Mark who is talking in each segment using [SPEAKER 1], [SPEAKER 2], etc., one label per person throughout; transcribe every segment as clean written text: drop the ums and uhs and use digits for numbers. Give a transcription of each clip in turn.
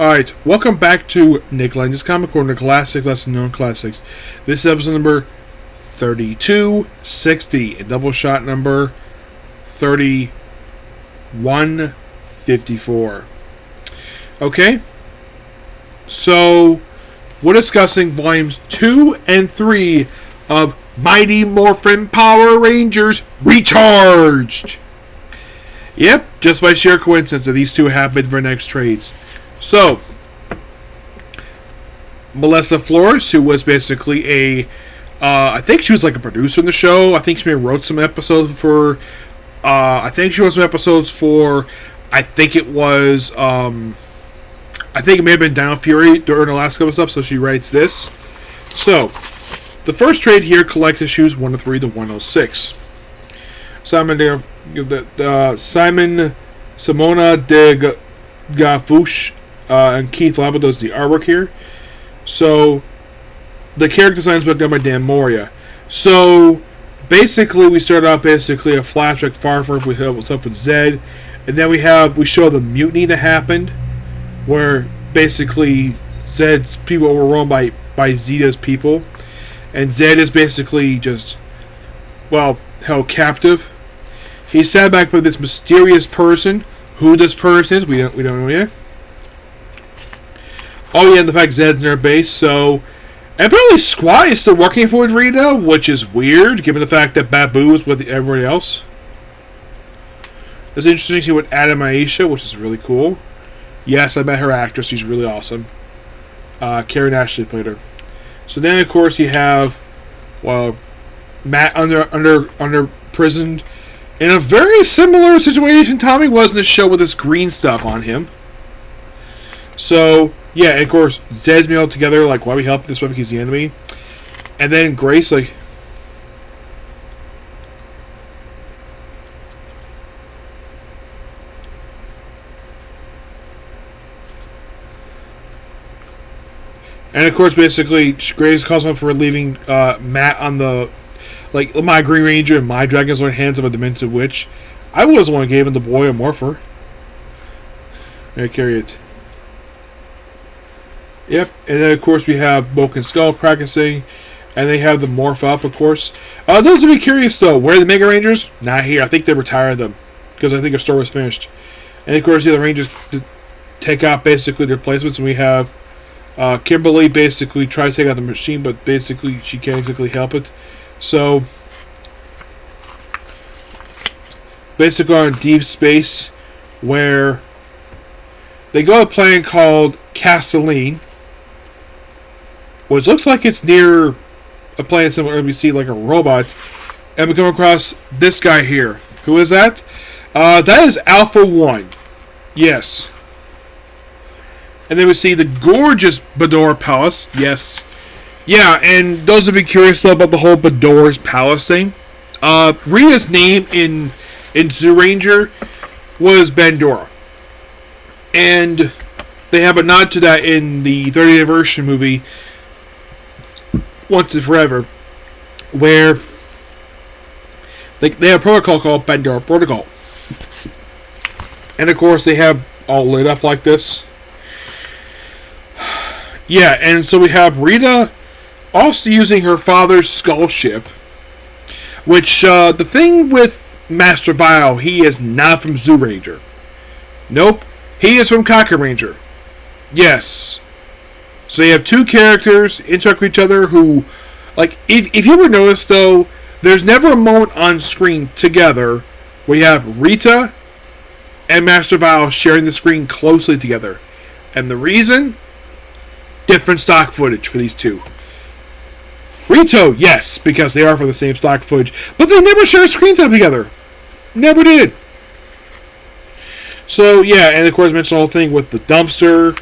[SPEAKER 1] Alright, welcome back to Nick Lenz's Comic Corner, classic, lesson known classics. This is episode number 3260 and Doubleshot number 3154. Okay, so we're discussing volumes 2 and 3 of Mighty Morphin Power Rangers Recharged. Yep, just by sheer coincidence that these two happened for next trades. So, Melissa Flores, who was basically I think she was like a producer in the show. I think she maybe wrote some episodes for, I think it was, I think it may have been Down Fury during the last couple of stuff, so she writes this. So, the first trade here collects issues 103 to 106. Simona de Gafouche and Keith Laba does the artwork here. So, the character design is done by Dan Moria. So, basically, we start out a flashback far from what's up with Zed, and then we show the mutiny that happened, where basically Zed's people were overrun by Zeta's people, and Zed is basically just, well, held captive. He's sat back by this mysterious person. Who this person is, we don't know yet. Oh yeah, and the fact Zed's in our base, so... And apparently Squat is still working for Rita, which is weird, given the fact that Babu is with everybody else. It's interesting to see what Adam Aisha, which is really cool. Yes, I met her actress, she's really awesome. Karen Ashley played her. So then, of course, you have, well, Matt under prisoned in a very similar situation Tommy was in the show with this green stuff on him. So, yeah, and of course, Zed's being all together, like, why are we helping this weapon? He's the enemy. And then Grace, like... And of course, basically, Grace calls him for leaving Matt on the... Like, my Green Ranger and my Dragon's Lord hands of a Demented Witch. I was the one who gave him the boy a Morpher. I carry it. Yep, and then of course we have Bulk and Skull practicing, and they have the Morph Up, of course. Those would be curious though, where are the Mega Rangers? Not here. I think they retired them, because I think their story was finished. And of course, the other Rangers take out basically their replacements, and we have Kimberly basically try to take out the machine, but basically she can't exactly help it. So, basically on deep space, where they go to a planet called Castelline, which looks like it's near a planet similar we see like a robot, and we come across this guy here. Who is that? That is Alpha 1. Yes. And then we see the gorgeous Bador Palace. Yes. Yeah, and those would be curious though about the whole Bador's Palace thing. Rita's name in Zoo Ranger was Bandora. And they have a nod to that in the 30th anniversary movie, Once and Forever, where they have a protocol called Bandora Protocol. And of course they have all lit up like this. Yeah, and so we have Rita also using her father's skull ship, which, the thing with Master Vile, he is not from Zoo Ranger. Nope, he is from Kaku Ranger. Yes. So you have two characters interact with each other who, like, if you ever notice though, there's never a moment on screen together where you have Rita and Master Vile sharing the screen closely together. And the reason? Different stock footage for these two. Rito, yes, because they are from the same stock footage, but they never share screen time together. Never did. So, yeah, and of course, I mentioned the whole thing with the dumpster.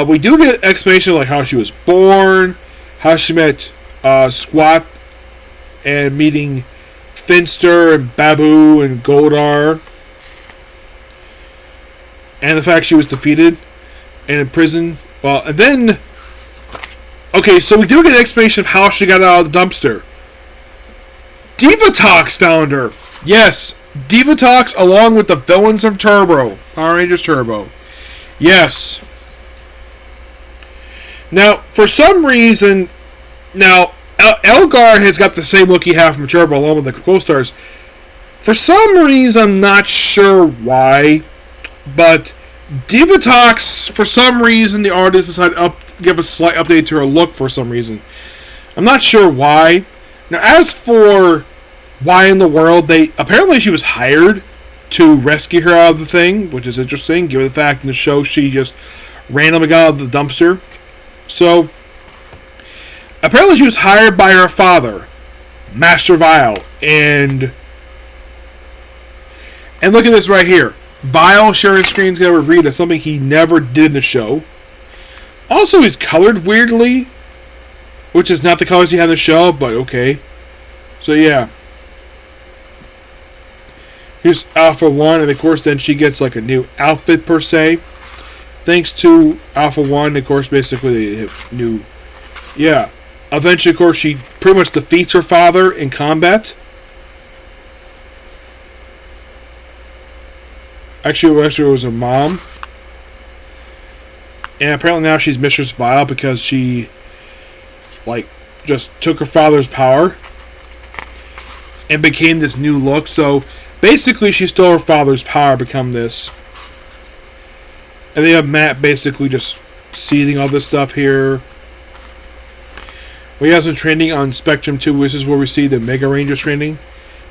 [SPEAKER 1] We do get an explanation of like how she was born, how she met Squat, and meeting Finster and Babu and Goldar, and the fact she was defeated and in prison. Well, and then, okay, so we do get an explanation of how she got out of the dumpster. Divatox found her. Yes, Divatox along with the villains of Turbo, Power Rangers Turbo. Yes. Now, for some reason, Elgar has got the same look he had from Turbo along with the co-stars. For some reason, I'm not sure why, but Divatox, for some reason, the artist decided to give a slight update to her look for some reason. I'm not sure why. Now, as for why in the world, apparently she was hired to rescue her out of the thing, which is interesting, given the fact in the show she just randomly got out of the dumpster. So, apparently she was hired by her father, Master Vile, and look at this right here. Vile sharing screens together with Rita, something he never did in the show. Also, he's colored weirdly, which is not the colors he had in the show, but okay. So, yeah. Here's Alpha 1, and of course then she gets like a new outfit per se. Thanks to Alpha 1, of course, basically they have new... Yeah. Eventually, of course, she pretty much defeats her father in combat. Actually, it was her mom. And apparently now she's Mistress Vile because she, just took her father's power and became this new look. So, basically, she stole her father's power to become this. And they have Matt basically just seething all this stuff here. We have some training on Spectrum 2. This is where we see the Mega Rangers training.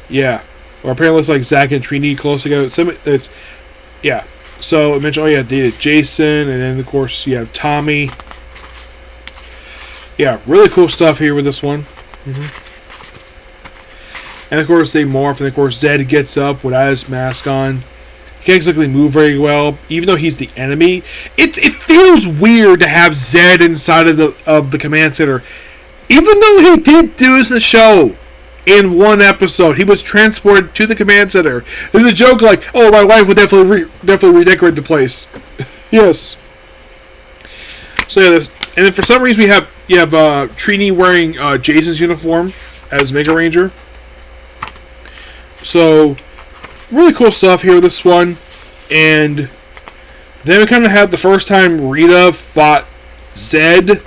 [SPEAKER 1] Yeah. Or apparently it's like Zack and Trini close together. Yeah. So, I mentioned, Jason. And then, of course, you have Tommy. Yeah, really cool stuff here with this one. And, of course, they morph. And, of course, Zed gets up without his mask on. He can't exactly move very well, even though he's the enemy. It feels weird to have Zed inside of the command center. Even though he did do this in the show in one episode, he was transported to the command center. There's a joke like, "Oh, my wife would definitely redecorate the place." Yes. So yeah, and then for some reason you have Trini wearing Jason's uniform as Mega Ranger. So really cool stuff here with this one, and then we kind of had the first time Rita fought Zed.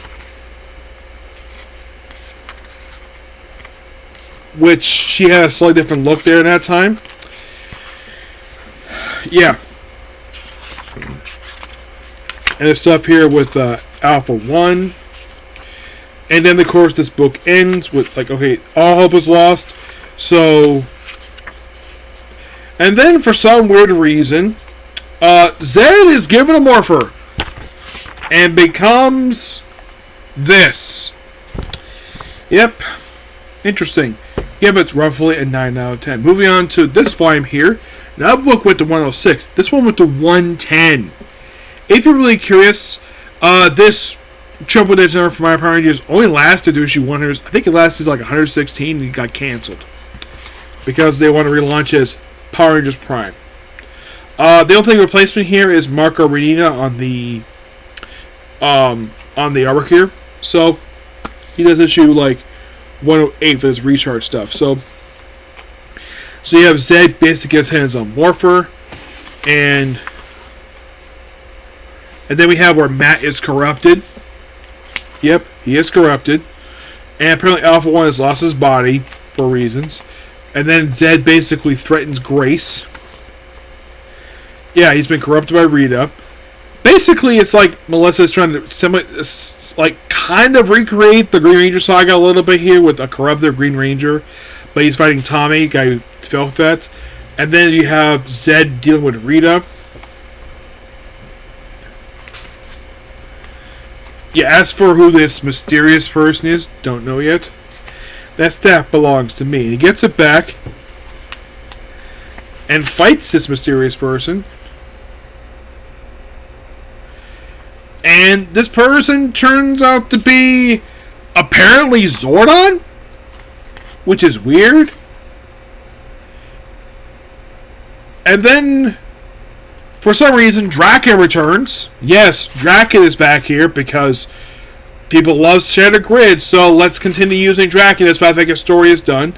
[SPEAKER 1] Which she had a slightly different look there in that time. Yeah. And there's stuff here with Alpha 1. And then, of course, this book ends with, all hope is lost. So... And then, for some weird reason, Zed is given a morpher. And becomes... this. Yep. Interesting. Yeah, but it's roughly a 9 out of 10. Moving on to this volume here. Now, that book went to 106. This one went to 110. If you're really curious, this Triple Digit number for My Power Rangers only lasted to issue 100. I think it lasted like 116 and it got canceled. Because they want to relaunch it as Power Rangers Prime. The only thing replacement here is Marco Renina on the artwork here. So, he does issue 108 for this recharge stuff. So you have Zed basically gets hands on Morpher, and then we have where Matt is corrupted. Yep, he is corrupted, and apparently Alpha 1 has lost his body for reasons, and then Zed basically threatens Grace. Yeah, he's been corrupted by Rita. Basically, it's like Melissa's trying to kind of recreate the Green Ranger saga a little bit here with a corrupted Green Ranger, but he's fighting Tommy, guy who fell with that. And then you have Zed dealing with Rita. Yeah, as for who this mysterious person is, don't know yet. That staff belongs to me. And he gets it back and fights this mysterious person. And this person turns out to be apparently Zordon, which is weird. And then, for some reason, Draken returns. Yes, Draken is back here because people love Shattered Grid, so let's continue using Draken as I think a story is done.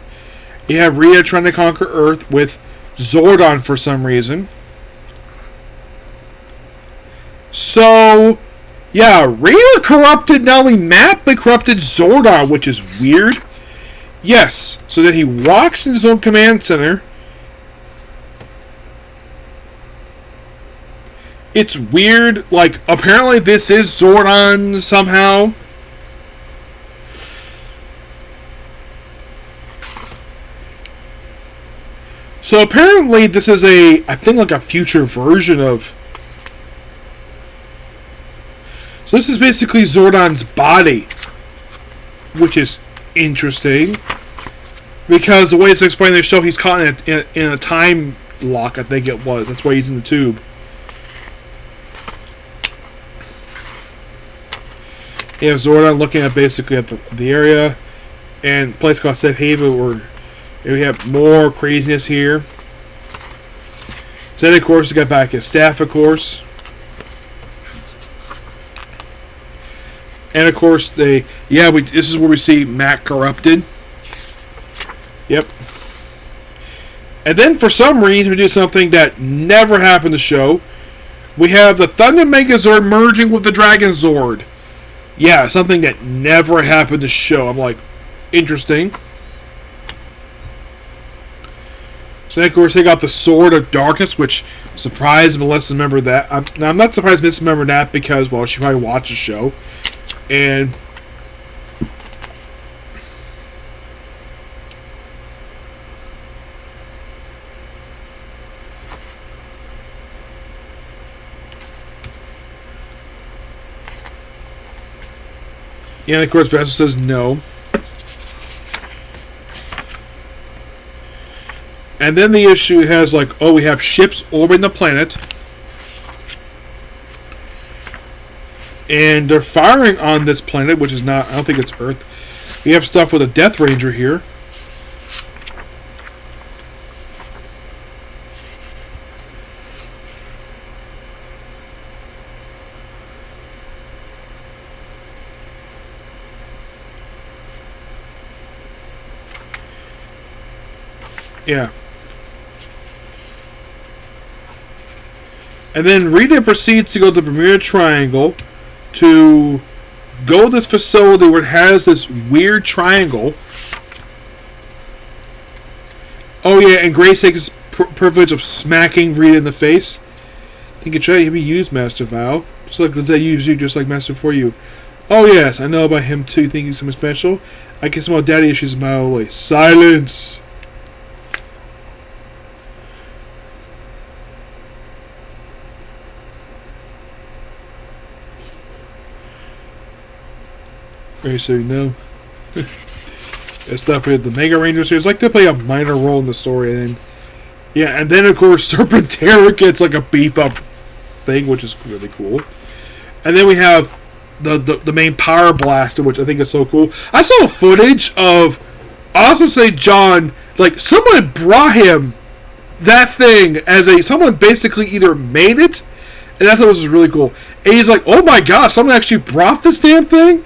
[SPEAKER 1] You have Rhea trying to conquer Earth with Zordon for some reason. So, Yeah, Rita corrupted not only Matt, but corrupted Zordon, which is weird. Yes, so then he walks into his own command center. It's weird, like, apparently this is Zordon somehow. So apparently this is I think like a future version of... So this is basically Zordon's body, which is interesting. Because the way it's explained in the show, he's caught in a time lock, I think it was. That's why he's in the tube. You have Zordon looking at basically at the area, and a place called Safe Haven where we have more craziness here. So then, of course, we got back his staff, of course. And, of course, this is where we see Matt corrupted. Yep. And then, for some reason, we do something that never happened in the show. We have the Thunder Megazord merging with the Dragon Zord. Yeah, something that never happened in the show. I'm like, interesting. So then, of course, they got the Sword of Darkness, which surprised Melissa remembered that. I'm not surprised Melissa remembered that because, well, she probably watched the show. And yeah, and of course, Vessel says no. And then the issue has like, oh, we have ships orbiting the planet. And they're firing on this planet, which is not, I don't think it's Earth. We have stuff with a Death Ranger here. Yeah. And then Rita proceeds to go to the Bermuda Triangle to go to this facility where it has this weird triangle. Oh yeah, and Grace takes privilege of smacking Rita in the face. I think it should be used, Master Val. Just like Lenz used you, just like Master for you. Oh yes, I know about him too. Think he's something special? I guess my daddy issues a mile away. Silence! Very so you know. It's stuff with the Mega Rangers here. It's like they play a minor role in the story, and yeah, and then of course Serpentera gets like a beef up thing, which is really cool. And then we have the main Power Blaster, which I think is so cool. I saw footage of, I also say John, like someone brought him that thing as someone basically either made it, and I thought this was really cool. And he's like, oh my gosh, someone actually brought this damn thing.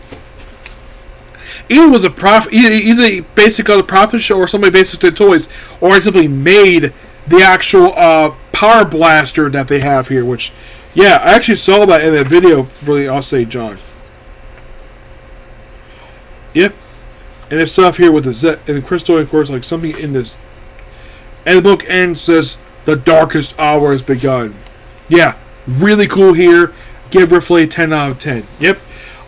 [SPEAKER 1] Either was a either basically the profit show, or somebody basically did toys, or I simply made the actual Power Blaster that they have here. Which, yeah, I actually saw that in that video for the I'll say John. Yep, and there's stuff here with the Z and the Crystal, of course, like something in this. And the book ends says the darkest hour has begun. Yeah, really cool here. Give Riffley 10 out of 10. Yep.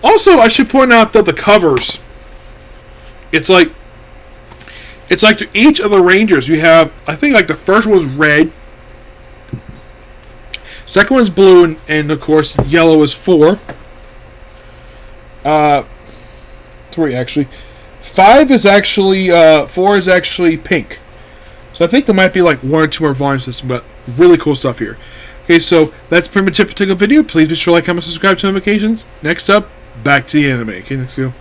[SPEAKER 1] Also, I should point out that the covers. It's like to each of the Rangers you have, I think like the first one was red, second one's blue, and of course yellow is 4. 3 actually. 5 is actually 4 is actually pink. So I think there might be like 1 or 2 more volumes of this, but really cool stuff here. Okay, so that's pretty much it for today's video. Please be sure to like, comment, subscribe to notifications. Next up, back to the anime. Okay, next video.